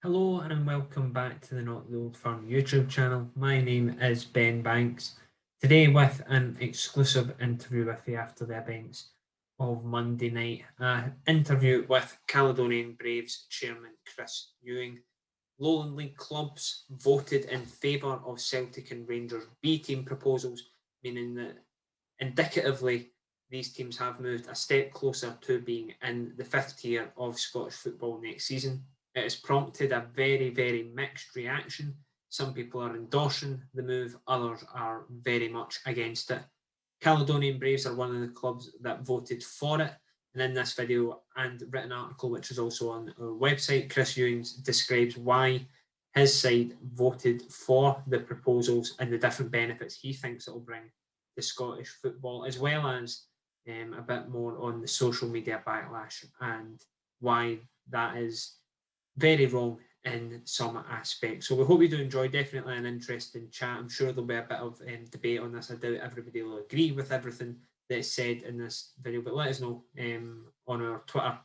Hello and welcome back to the Not the Old Firm YouTube channel. My name is Ben Banks. Today with an exclusive interview with you after the events of Monday night. An interview with Caledonian Braves chairman Chris Ewing. Lowland League clubs voted in favour of Celtic and Rangers B team proposals, meaning that indicatively these teams have moved a step closer to being in the fifth tier of Scottish football next season. It has prompted a very, very mixed reaction. Some people are endorsing the move, others are very much against it. Caledonian Braves are one of the clubs that voted for it. And in this video and written article, which is also on our website, Chris Ewing describes why his side voted for the proposals and the different benefits he thinks it will bring to Scottish football, as well as a bit more on the social media backlash and why that is very wrong in some aspects. So we hope you do enjoy. Definitely an interesting chat. I'm sure there'll be a bit of debate on this. I doubt everybody will agree with everything that's said in this video, but let us know on our Twitter,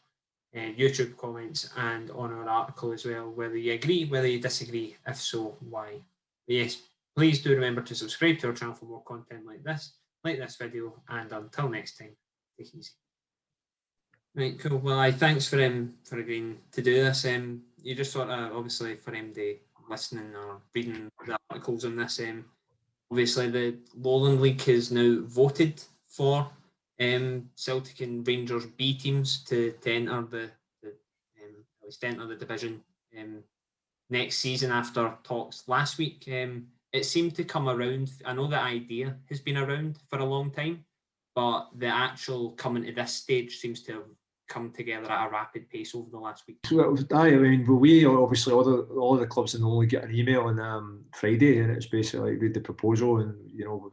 YouTube comments, and on our article as well, whether you agree, whether you disagree, if so, why. But yes, please do remember to subscribe to our channel for more content like this video, and until next time, take it easy. Right, cool. Well, thanks for agreeing to do this. You just sort of obviously for the listening or reading the articles on this. Obviously the Lowland League has now voted for Celtic and Rangers B teams to enter at least enter the division next season after talks last week. It seemed to come around. I know the idea has been around for a long time, but the actual coming to this stage seems to have come together at a rapid pace over the last week. I mean, we obviously all the clubs in the league get an email on Friday, and it's basically read the proposal and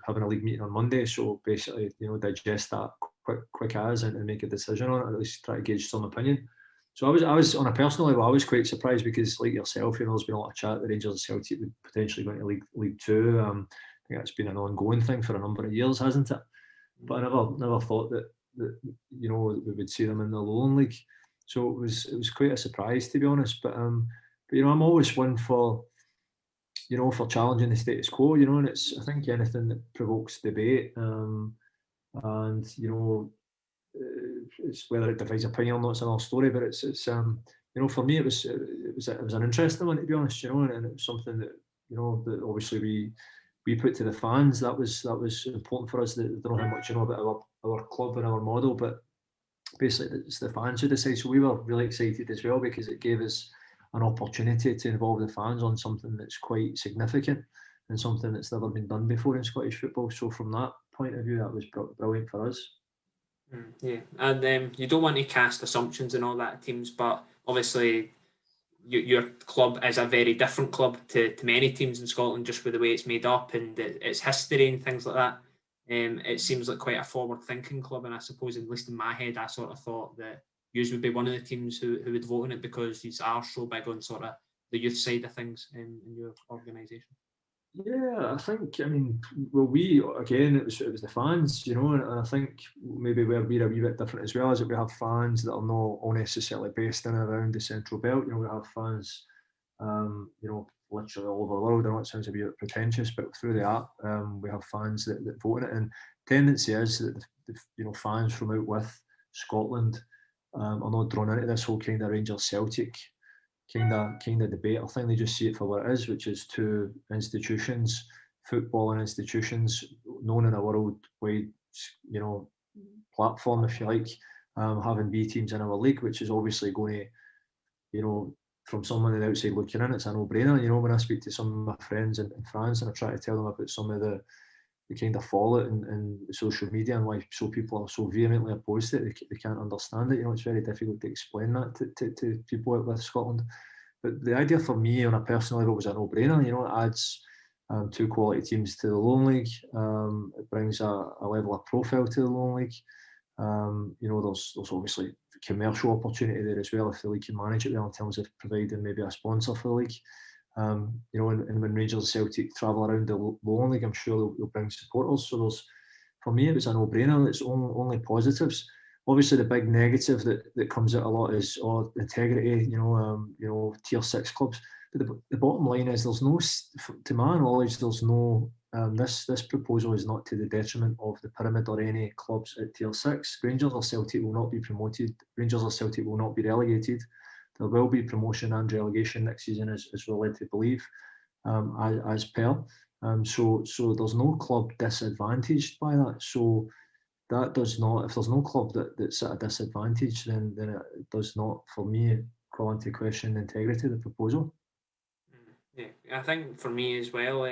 having a league meeting on Monday. So basically, digest that quick as and make a decision on it, or at least try to gauge some opinion. So I was on a personal level, I was quite surprised because, like yourself, there's been a lot of chat that Rangers and Celtic would potentially go into League Two. I think that's been an ongoing thing for a number of years, hasn't it? But I never thought that we would see them in the Lowland League. So it was quite a surprise, to be honest. But I'm always one for for challenging the status quo. And I think anything that provokes debate and it's whether it divides opinion or not, it's another story. But it's for me it was an interesting one, to be honest. And it was something that that obviously we put to the fans. That was important for us. They don't know how much about our club and our model, but basically it's the fans who decide. So we were really excited as well because it gave us an opportunity to involve the fans on something that's quite significant and something that's never been done before in Scottish football. So from that point of view, that was brilliant for us. Yeah, and you don't want to cast assumptions and all that teams, but obviously your club is a very different club to many teams in Scotland, just with the way it's made up and its history and things like that. It seems like quite a forward-thinking club, and I suppose, at least in my head, I sort of thought that you would be one of the teams who would vote on it because you are so big on sort of the youth side of things in your organisation. Yeah, I think. I mean, well, it was the fans, and I think maybe we're a wee bit different as well, as that we have fans that are not all necessarily based in and around the Central Belt. We have fans, literally all over the world. I know it sounds a bit pretentious, but through the app, we have fans that vote in it. And tendency is that the fans from out with Scotland are not drawn into this whole kind of Rangers Celtic kind of debate. I think they just see it for what it is, which is two institutions, footballing institutions, known in a worldwide, platform, if you like, having B teams in our league, which is obviously going to, from someone on the outside looking in, it's a no-brainer. When I speak to some of my friends in France and I try to tell them about some of the kind of fallout in social media and why people are so vehemently opposed to it, they can't understand it. It's very difficult to explain that to people out with Scotland. But the idea for me on a personal level was a no-brainer. It adds two quality teams to the Lowland League. It brings a level of profile to the Lowland League. There's obviously commercial opportunity there as well if the league can manage it well in terms of providing maybe a sponsor for the league. And when Rangers and Celtic travel around the Lowland League, I'm sure they'll bring supporters. So for me, it was a no-brainer. It's only positives. obviously the big negative that comes out a lot is integrity. Tier 6 clubs. But the bottom line is there's no, to my knowledge, there's no. This proposal is not to the detriment of the pyramid or any clubs at Tier 6. Rangers or Celtic will not be promoted. Rangers or Celtic will not be relegated. There will be promotion and relegation next season, as we're led to believe, as per. So there's no club disadvantaged by that. So that does not, if there's no club that's at a disadvantage, then it does not, for me, call into question the integrity of the proposal. Yeah, I think for me as well,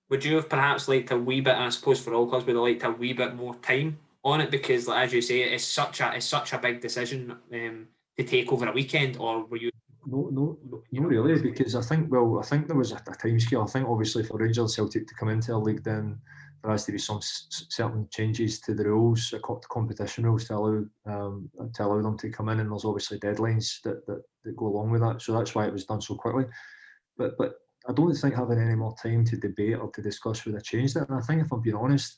would you have perhaps liked a wee bit, I suppose for all clubs, would have liked a wee bit more time on it? Because, like, as you say, it's such a big decision to take over a weekend, or were you? No, really, because I think there was a time scale. I think obviously for Rangers and Celtic to come into a league, then there has to be some certain changes to the rules, the competition rules, to allow them to come in, and there's obviously deadlines that go along with that. So that's why it was done so quickly. But I don't think having any more time to debate or to discuss would have changed it. And I think, if I'm being honest,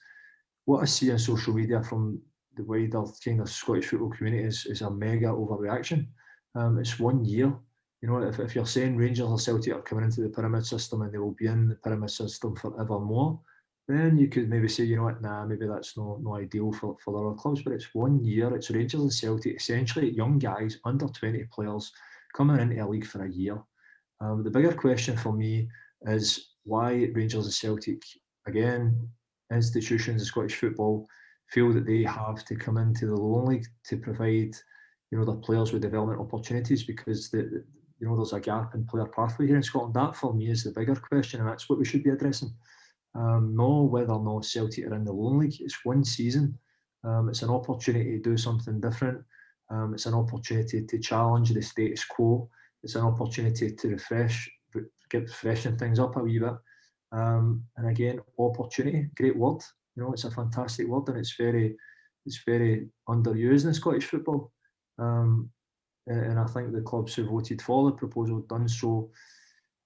what I see on social media from the wider kind of Scottish football community is a mega overreaction. It's 1 year. If you're saying Rangers or Celtic are coming into the pyramid system and they will be in the pyramid system forevermore, then you could maybe say, maybe that's no ideal for the other clubs. But it's 1 year. It's Rangers and Celtic, essentially young guys, under 20 players, coming into a league for a year. The bigger question for me is why Rangers and Celtic, again, institutions of Scottish football, feel that they have to come into the Lowland League to provide, their players with development opportunities, because there's a gap in player pathway here in Scotland. That for me is the bigger question, and that's what we should be addressing. Not whether or not Celtic are in the Lowland League. It's 1 season. It's an opportunity to do something different. It's an opportunity to challenge the status quo. It's an opportunity to freshen things up a wee bit. And again, opportunity, great word. It's a fantastic word, and it's very underused in Scottish football. And I think the clubs who voted for the proposal done so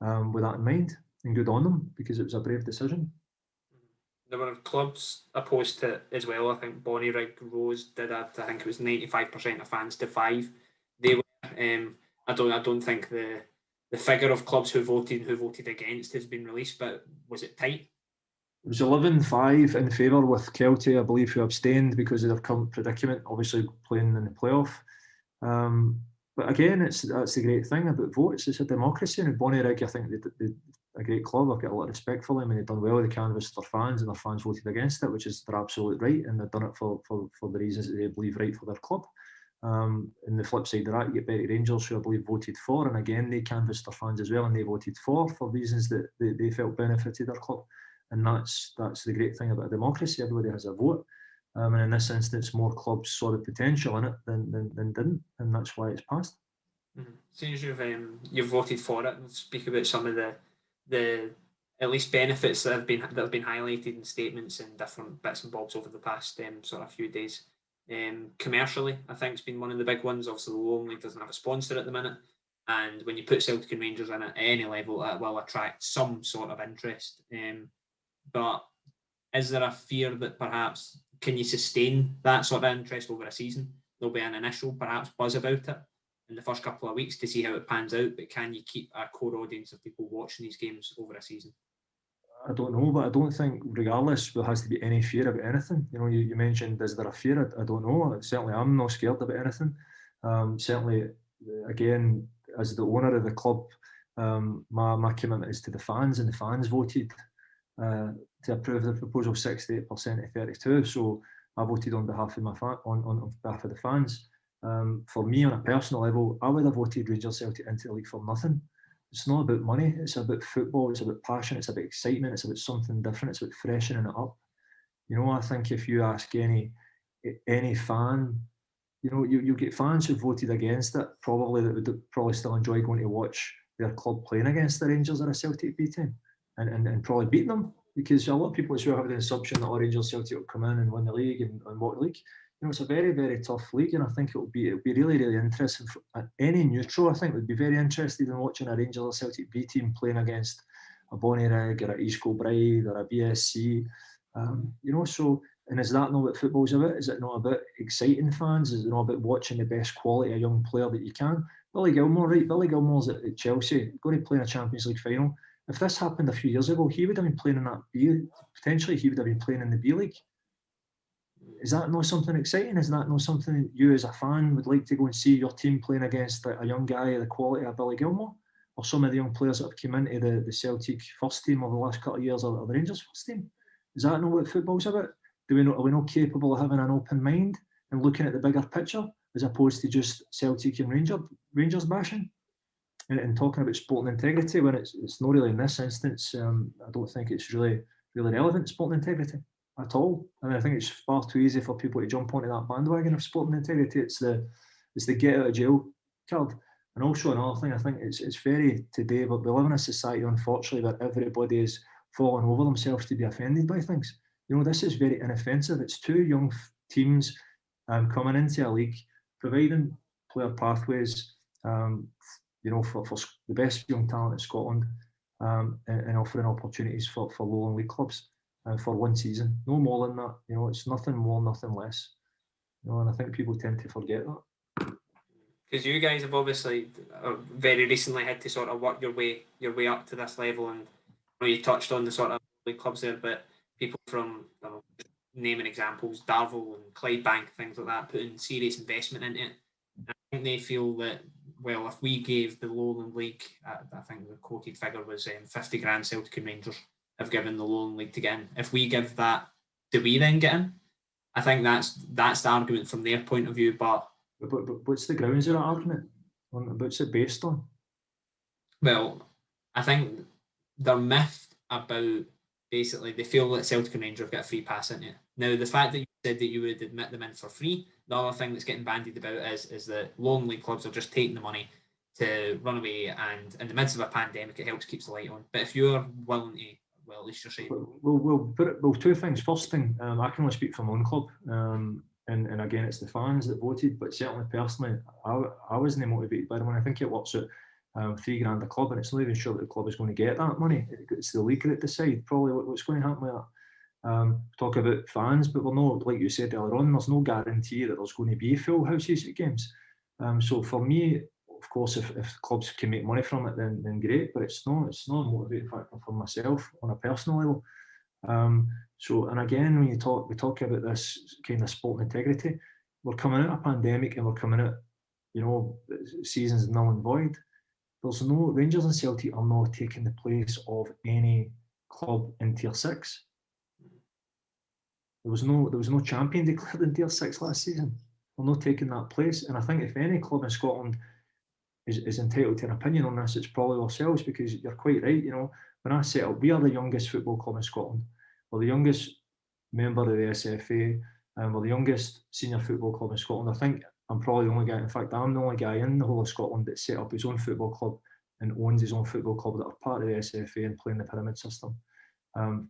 with that in mind, and good on them, because it was a brave decision. There were clubs opposed to it as well. I think Bonnyrigg Rose did I think it was 95% of fans to 5. They were. I don't think the figure of clubs who voted against has been released, but was it tight? It was 11-5 in favour, with Kelty, I believe, who abstained because of their current predicament, obviously playing in the playoff. But again, that's the great thing about votes. It's a democracy, and Bonnyrigg, I think they're a great club. I've got a lot of respect for them, and they've done well with the canvas for their fans, and their fans voted against it, which is their absolute right, and they've done it for the reasons that they believe right for their club. And the flip side of that, you get Berry Rangers, who I believe voted for, and again they canvassed their fans as well, and they voted for reasons that they felt benefited their club. And that's the great thing about a democracy. Everybody has a vote, and in this instance, more clubs saw the potential in it than didn't, and that's why it's passed. Mm-hmm. Since you've voted for it, let's speak about some of the at least benefits that have been highlighted in statements and different bits and bobs over the past sort of few days. Commercially, I think it's been one of the big ones. Obviously, the Lowland League doesn't have a sponsor at the minute, and when you put Celtic and Rangers in at any level, it will attract some sort of interest. But is there a fear that perhaps, can you sustain that sort of interest over a season? There'll be an initial perhaps buzz about it in the first couple of weeks to see how it pans out, but can you keep a core audience of people watching these games over a season? I don't know, but I don't think, regardless, there has to be any fear about anything. You mentioned, is there a fear? I don't know. Certainly, I'm not scared about anything. Certainly, again, as the owner of the club, my commitment is to the fans, and the fans voted to approve the proposal 68% to 32. So I voted on behalf of on behalf of the fans. For me, on a personal level, I would have voted Rangers Celtic into the league for nothing. It's not about money, it's about football, it's about passion, it's about excitement, it's about something different, it's about freshening it up. I think if you ask any fan, you'll get fans who voted against it, probably, that would probably still enjoy going to watch their club playing against the Rangers or a Celtic B team and probably beat them, because a lot of people as well have the assumption that Rangers Celtic will come in and win the league and what league. It's a very, very tough league, and I think it'll be really, really interesting. Any neutral, I think, would be very interested in watching a Rangers or Celtic B team playing against a Bonnyrigg or a East Kilbride or a BSC. So And is that not what football's about? Is it not about exciting fans? Is it not about watching the best quality of young player that you can? Billy Gilmour, right? Billy Gilmour's at Chelsea, going to play in a Champions League final. If this happened a few years ago, he would have been playing in that B. Potentially, he would have been playing in the B League. Is that not something exciting? Is that not something you as a fan would like to go and see your team playing against a young guy of the quality of Billy Gilmour? Or some of the young players that have come into the Celtic first team over the last couple of years, or the Rangers first team? Is that not what football's about? Are we not capable of having an open mind and looking at the bigger picture as opposed to just Celtic and Rangers bashing and talking about sporting integrity when it's not really in this instance? I don't think it's really relevant, sporting integrity at all. I mean, I think it's far too easy for people to jump onto that bandwagon of sporting integrity. It's the get out of jail card. And also another thing, I think it's very today, but we live in a society, unfortunately, where everybody is falling over themselves to be offended by things. This is very inoffensive. It's two young teams coming into a league, providing player pathways, for the best young talent in Scotland, and offering opportunities for Lowland League clubs for one season. No more than that. It's nothing more, nothing less. And I think people tend to forget that. Because you guys have obviously very recently had to sort of work your way up to this level, and you touched on the sort of league clubs there, but people from naming examples, Darvel and Clydebank, things like that, putting serious investment into it. And I think they feel that, well, if we gave the Lowland League, I think the quoted figure was 50 grand Celtic and Rangers have given the Lowland League to get in. If we give that, do we then get in? I think that's the argument from their point of view, but what's the grounds of that argument? What's it based on? Well, I think they're miffed about, basically, they feel that Celtic and Rangers have got a free pass into it. Now, the fact that you said that you would admit them in for free, the other thing that's getting bandied about is that Lowland League clubs are just taking the money to run away, and in the midst of a pandemic, it helps keep the light on. But if you're willing to, well, at least you're saying... Well, two things. First thing, I can only speak for my own club. And again, it's the fans that voted, but certainly personally, I wasn't motivated by them. And I think it works at £3 grand a club, and it's not even sure that the club is going to get that money. It's the league that decide probably what's going to happen with that. Talk about fans, but we're not, like you said earlier on, there's no guarantee that there's going to be full houses at games. So for me, of course, if clubs can make money from it, then great. But it's not a motivating factor for myself on a personal level. And again, when we talk about this kind of sporting integrity, we're coming out of a pandemic and we're coming out, seasons null and void. There's no Rangers and Celtic are not taking the place of any club in Tier 6. There was no champion declared in Tier 6 last season. We're not taking that place. And I think if any club in Scotland is entitled to an opinion on this, it's probably ourselves, because you're quite right. When I set up, we are the youngest football club in Scotland. We're the youngest member of the SFA, and we're the youngest senior football club in Scotland. I think I'm probably the only guy, in fact, I'm the only guy in the whole of Scotland that set up his own football club and owns his own football club that are part of the SFA and play in the pyramid system.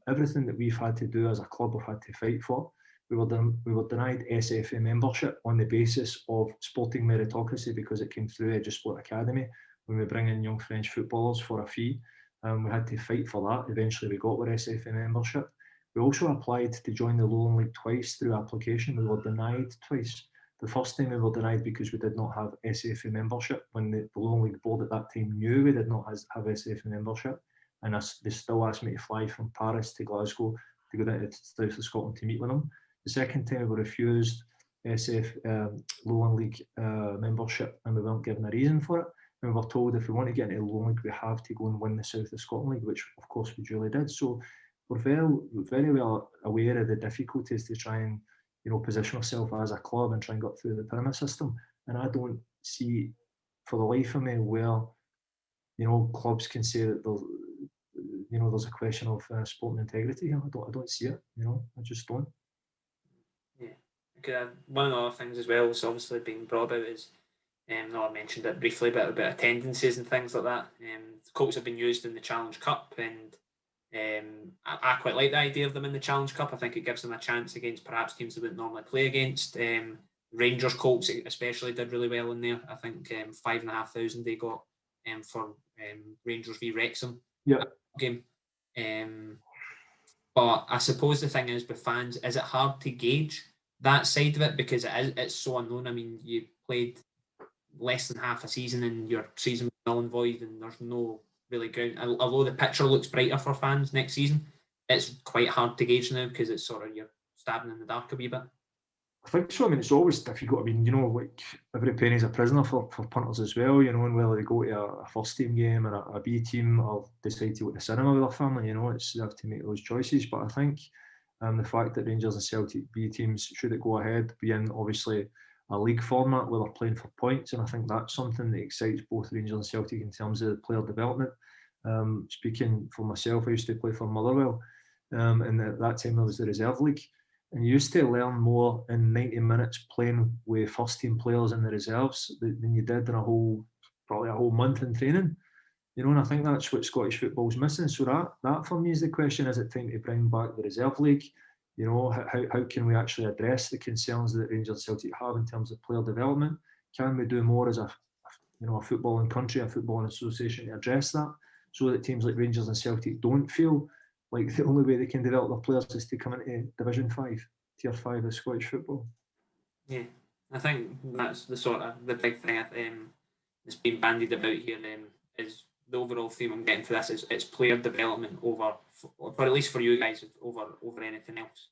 Everything that we've had to do as a club, we've had to fight for. We were denied SFA membership on the basis of sporting meritocracy because it came through Edge Sport Academy when we bring in young French footballers for a fee. We had to fight for that. Eventually we got our SFA membership. We also applied to join the Lowland League twice through application. We were denied twice. The first time we were denied because we did not have SFA membership, when the Lowland League board at that time knew we did not have SFA membership, and they still asked me to fly from Paris to Glasgow to go down to the south of Scotland to meet with them. The second time we were refused Lowland League membership, and we weren't given a reason for it. And we were told if we want to get into the Lowland League, we have to go and win the South of Scotland League, which of course we duly did. So we're very well aware of the difficulties to try and position ourselves as a club and try and get through the pyramid system. And I don't see for the life of me where clubs can say that there's a question of sporting integrity here. I don't see it. I just don't. Yeah, one of the other things as well is obviously being brought about is, I mentioned it briefly, but about attendances and things like that. The Colts have been used in the Challenge Cup, and I quite like the idea of them in the Challenge Cup. I think it gives them a chance against perhaps teams they wouldn't normally play against. Rangers Colts especially did really well in there. I think 5,500 they got for Rangers v Wrexham game. But I suppose the thing is with fans, is it hard to gauge that side of it because it's so unknown? I mean, you played less than half a season and your season was null and void, and there's no really ground. Although the picture looks brighter for fans next season, it's quite hard to gauge now because it's sort of you're stabbing in the dark a wee bit. I think so. I mean, it's always difficult. I mean, like every penny's a prisoner for punters as well, and whether they go to a first team game or a B team or decide to go to the cinema with their family, they have to make those choices. But I think the fact that Rangers and Celtic B teams, should it go ahead, be in obviously a league format where they're playing for points, and I think that's something that excites both Rangers and Celtic in terms of player development. Speaking for myself, I used to play for Motherwell, and at that time there was the reserve league. And you used to learn more in 90 minutes playing with first team players in the reserves than you did in probably a whole month in training. And I think that's what Scottish football's missing. So that for me is the question: is it time to bring back the reserve league? How can we actually address the concerns that Rangers and Celtic have in terms of player development? Can we do more as a footballing country, a footballing association to address that, so that teams like Rangers and Celtic don't feel like the only way they can develop their players is to come into Division 5, Tier 5 of Scottish football? Yeah, I think that's the big thing that's being bandied about here. Is the overall theme I'm getting for this is it's player development over, or at least for you guys, over anything else.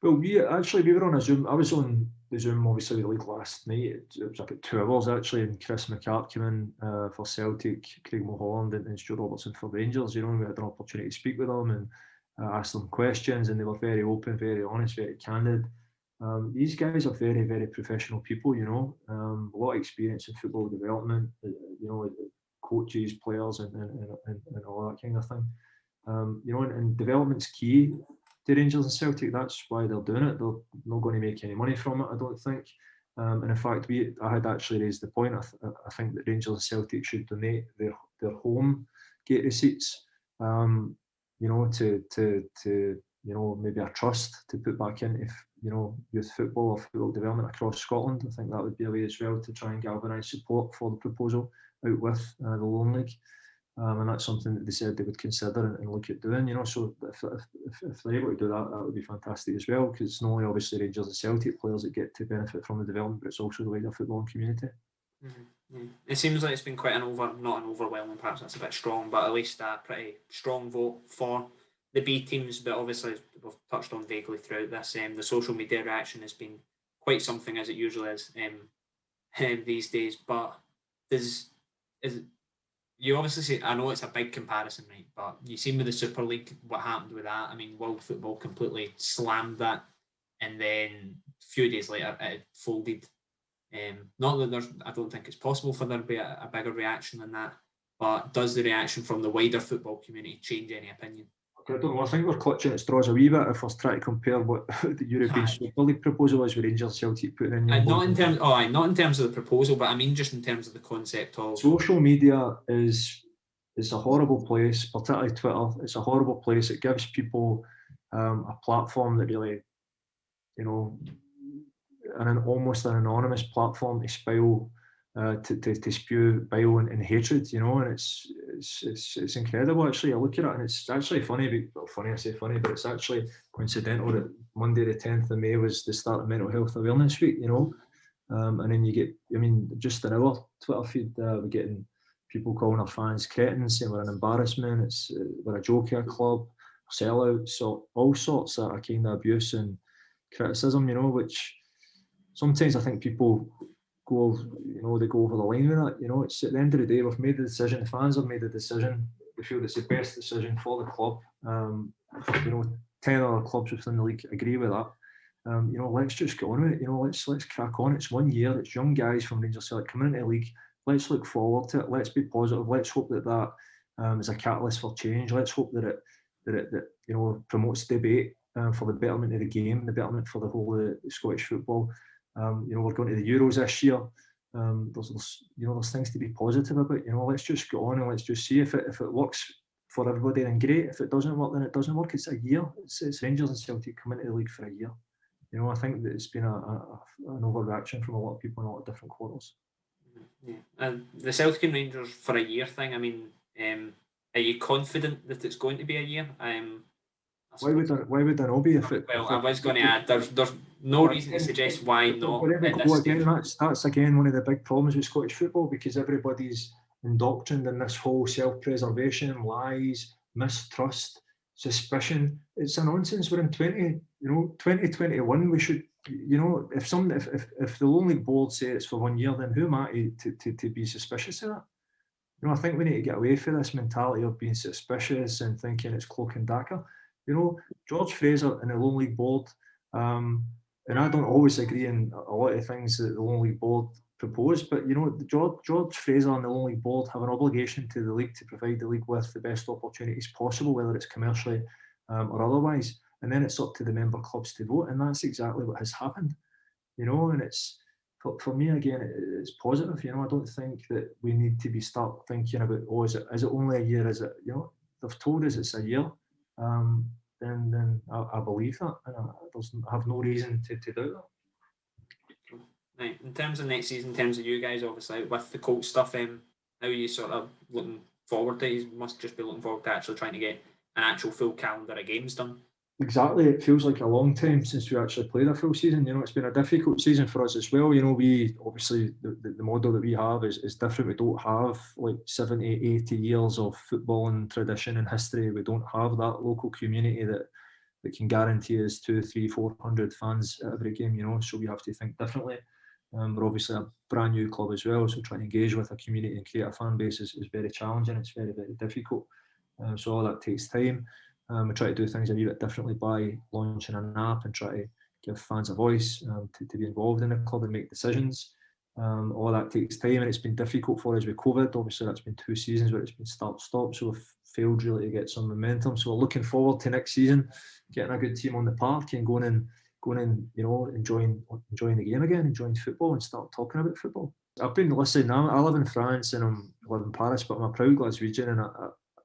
Well, we were on a Zoom. I was on the Zoom, obviously, the league last night. It was about 2 hours actually, and Chris McCart came in for Celtic, Craig Mulholland, and Stuart Robertson for Rangers. And we had an opportunity to speak with them and ask them questions, and they were very open, very honest, very candid. These guys are very, very professional people. A lot of experience in football development. Coaches, players, and all that kind of thing. And development's key to Rangers and Celtic. That's why they're doing it. They're not going to make any money from it, I don't think. And in fact, I had actually raised the point. I think that Rangers and Celtic should donate their home gate receipts, to maybe a trust to put back into youth football or football development across Scotland. I think that would be a way as well to try and galvanise support for the proposal out with the Lowland League. And that's something that they said they would consider and look at doing. So if they're able to do that, that would be fantastic as well, because it's not only obviously Rangers and Celtic players that get to benefit from the development, but it's also the wider footballing community. Mm-hmm. It seems like it's been quite not an overwhelming, perhaps that's a bit strong, but at least a pretty strong vote for the B teams. But obviously, we've touched on vaguely throughout this, the social media reaction has been quite something, as it usually is these days. But you obviously see, I know it's a big comparison, right? But you seen with the Super League what happened with that. I mean, World Football completely slammed that, and then a few days later it folded. Not that I don't think it's possible for there to be a bigger reaction than that, but does the reaction from the wider football community change any opinion? I don't know. I think we're clutching at straws a wee bit if we're trying to compare what the European Super League proposal is with Rangers Celtic putting in. Not in terms of the proposal, but I mean just in terms of the concept of social media is a horrible place, particularly Twitter. It's a horrible place. It gives people a platform that really, almost an anonymous platform to spew to spew bile and hatred, and it's incredible. Actually, I look at it and it's actually funny. I say funny, but it's actually coincidental that Monday the 10th of May was the start of Mental Health Awareness Week, and then you get, just in our Twitter feed, we're getting people calling our fans cretins, saying we're an embarrassment, we're a joker club, sellouts, so all sorts of kind of abuse and criticism, which sometimes I think people go over the line with it. It's at the end of the day, we've made the decision, the fans have made the decision, we feel it's the best decision for the club. 10 other clubs within the league agree with that. Let's just get on with it. Let's crack on. It's 1 year. It's young guys from Rangers Celtic coming into the league. Let's look forward to it. Let's be positive. Let's hope that is a catalyst for change. Let's hope that it promotes debate for the betterment of the game, the betterment for the whole of Scottish football. We're going to the Euros this year. There's things to be positive about. Let's just go on and let's just see if it works for everybody, then great. If it doesn't work, then it doesn't work. It's a year. It's Rangers and Celtic coming into the league for a year. I think that it's been an overreaction from a lot of people in a lot of different quarters. Yeah. And the Celtic and Rangers for a year thing, I mean, are you confident that it's going to be a year? Why would I not be if it? Well, I was going to add, there's no reason to suggest why not at this stage. That's again one of the big problems with Scottish football, because everybody's indoctrined in this whole self-preservation, lies, mistrust, suspicion. It's a nonsense. We're in 2021. We should, if the Lowland League board say it's for 1 year, then who am I to be suspicious of that? I think we need to get away from this mentality of being suspicious and thinking it's cloak and dagger. George Fraser and the Lowland League board, and I don't always agree in a lot of things that the Lowland League board propose, but George Fraser and the Lowland League board have an obligation to the league to provide the league with the best opportunities possible, whether it's commercially or otherwise, and then it's up to the member clubs to vote, and that's exactly what has happened. And it's, for me, again, it's positive. I don't think that we need to start thinking about, is it only a year? Is it, they've told us it's a year. Then I believe that, and I have no reason to doubt that. Right. In terms of next season, in terms of you guys, obviously with the Colts stuff, how are you sort of looking forward to? You must just be looking forward to actually trying to get an actual full calendar of games done. Exactly. It feels like a long time since we actually played a full season. It's been a difficult season for us as well. We obviously, the model that we have is different. We don't have like 70, 80 years of footballing tradition and history. We don't have that local community that can guarantee us 200, 300, 400 fans at every game, so we have to think differently. We're obviously a brand new club as well, so trying to engage with a community and create a fan base is very challenging. It's very, very difficult. So all that takes time. We try to do things a wee bit differently by launching an app and try to give fans a voice to be involved in the club and make decisions. All that takes time, and it's been difficult for us with COVID. Obviously, that's been 2 seasons where it's been start-stop, so we've failed really to get some momentum. So we're looking forward to next season, getting a good team on the park and going in, enjoying the game again, enjoying football, and start talking about football. I've been listening. I live in France and I live in Paris, but I'm a proud Glaswegian, and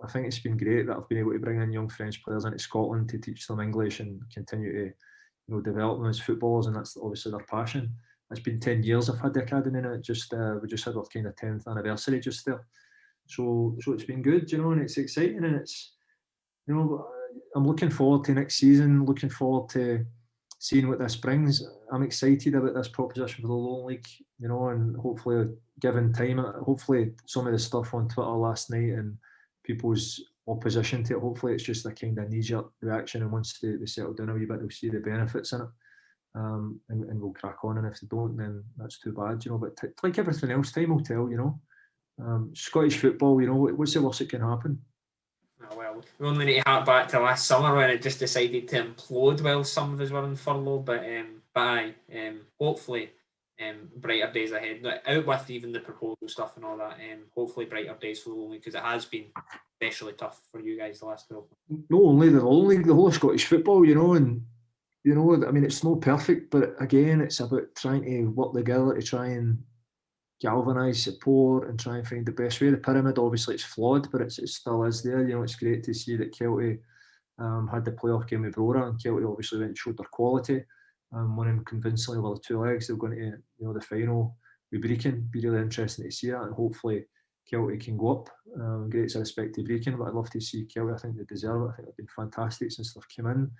I think it's been great that I've been able to bring in young French players into Scotland to teach them English and continue to develop them as footballers, and that's obviously their passion. It's been 10 years I've had the academy, and we just had our kind of 10th anniversary just there. So it's been good, and it's exciting, and it's, I'm looking forward to next season, looking forward to seeing what this brings. I'm excited about this proposition for the Lowland League, and hopefully, given time, hopefully some of the stuff on Twitter last night and people's opposition to it, hopefully it's just a kind of knee-jerk reaction, and once they settle down a wee bit, they'll see the benefits in it, and we'll crack on, and if they don't, then that's too bad, but like everything else, time will tell, Scottish football, what's the worst that can happen? Oh, well, we only need to hark back to last summer when it just decided to implode while some of us were on furlough, but hopefully brighter days ahead. Out with even the proposal stuff and all that, hopefully brighter days for the Lowland League, because it has been especially tough for you guys the last 12 months. Not only the Lowland League, the whole of Scottish football, and I mean, it's not perfect, but again, it's about trying to work together to try and galvanise support and try and find the best way. The pyramid, obviously, it's flawed, but it still is there. It's great to see that Kelty had the playoff game with Brora, and Kelty obviously went and showed their quality, winning convincingly over the 2 legs. They're going to the final with Brecon. Be really interesting to see that, and hopefully Kelty can go up. Great respect to Brecon, but I'd love to see Kelty. I think they deserve it. I think they've been fantastic since they've come in,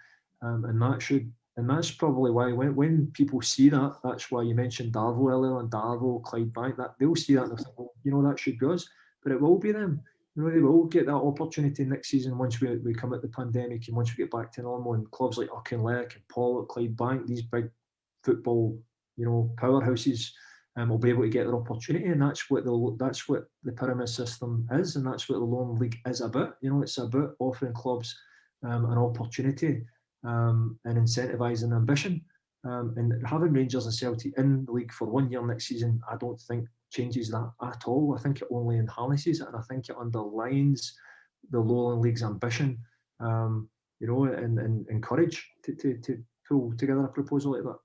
and that's probably why when people see that, that's why you mentioned Darvo earlier, and Darvo, Clydebank, that they'll see that and they'll think, well, that should be us, but it will be them. They will get that opportunity next season once we come out the pandemic, and once we get back to normal, and clubs like Auchinleck and Pollock, Clydebank, these big football, powerhouses, will be able to get their opportunity, and that's what the pyramid system is, and that's what the Lowland League is about. It's about offering clubs an opportunity and incentivising ambition. And having Rangers and Celtic in the league for 1 year next season, I don't think changes that at all. I think it only enhances it, and I think it underlines the Lowland League's ambition, and courage to pull together a proposal like that.